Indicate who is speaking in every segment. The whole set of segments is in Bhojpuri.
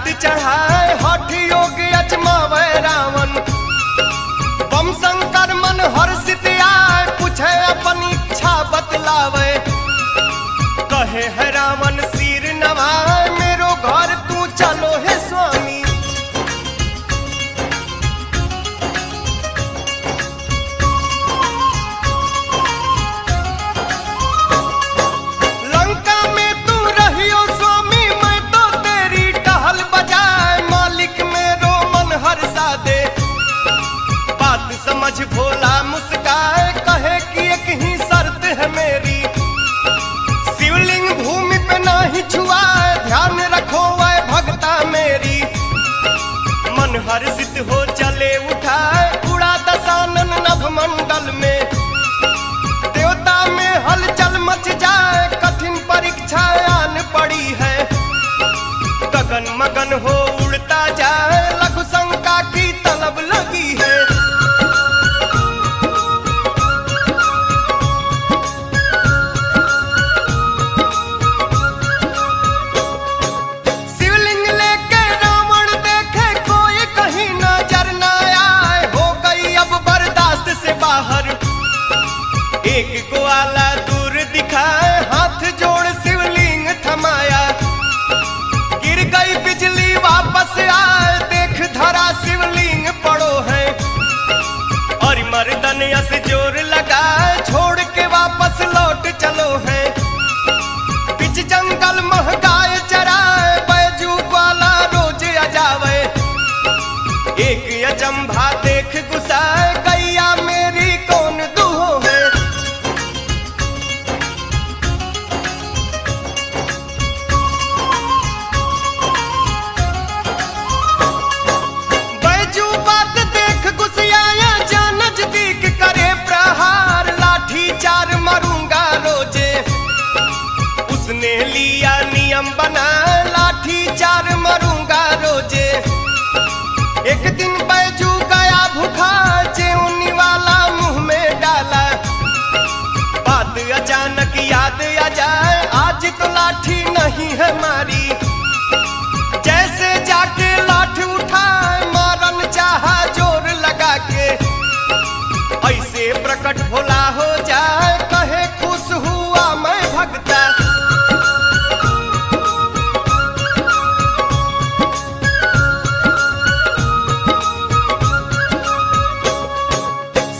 Speaker 1: रात चढ़ाए हठ योग अजमावे रावण। बम शंकर मन हर्षित आए पूछे अपन इच्छा बतलावे। कहे है रावण सिर नवाए मेरो घर तू चलो है स्वामी। लंका में तू रहियो स्वामी मैं तो तेरी टहल बजाए। मालिक मेरो मन हर्षा दे बात समझ भोला मुस्काए। कहे कि एक ही शर्त है मेरी शिवलिंग भूमि पे नहीं छुआए। ध्यान रखो वह भक्ता मेरी मन हर्षित हो चले उठाए। उड़ा दशानन नभ मंडल में देवता में हलचल मच जाए। कठिन परीक्षा आन पड़ी है गगन मगन हो उड़ता जाए। लघु शंका की तलब लगी है। शिवलिंग लेके रावण देखे कोई कहीं नजर न आए। हो गई अब बर्दाश्त से बाहर एक ग्वाला दूर दिखाए। हाथ जोड़ शिवलिंग थमाया गिर गई बिजली वापस आए। देख धरा शिवलिंग पड़ो है और मर्दन यस जोर लगाए। छोड़ के वापस लौट चलो है बीच जंगल महगाए चराए। बैजू ग्वाला रोज अजावे एक अचंभा देख गुस्साए। गैया मेरी कौन दूहो है। बैजू बात देख गुस्साया जा नजदीक करे प्रहार। लाठी चार मारूंगा रोजे उसने लिया नियम बना। लाठी चार मारूंगा रोजे। एक दिन बैजू गया भूखा चेउनी वाला मुंह में डाला। बात अचानक याद आ जाए आज तो लाठी नहीं है मारी। जैसे जाके लाठ उठाए मारन चाहा जोर लगा के। ऐसे प्रकट भोला हो जाए कहे खुश हुआ मैं भगता।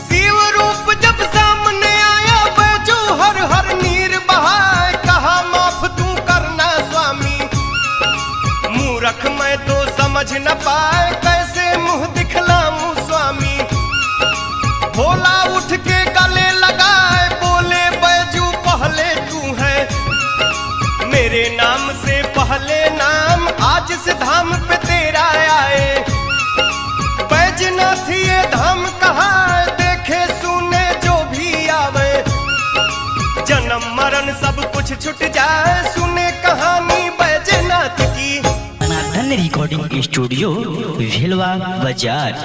Speaker 1: शिव रूप जब सामने आया बैजू हर हर नीर बहाए। कहा माफ तू करना स्वामी मूर्ख मैं तो समझ न पाए। कैसे मुंह दिखलाऊं स्वामी। भोला उठ के गले लगाए बोले बैजू पहले तू है मेरे नाम से पहले नाम। आज से धाम पे तेरा आए। बैजनाथ ये धाम कहा देखे सुने जो भी आवे। जन्म मरण सब कुछ छूट जाए सुने कहानी बैजनाथ की।
Speaker 2: सनातन रिकॉर्डिंग स्टूडियो भेलवा बाजार।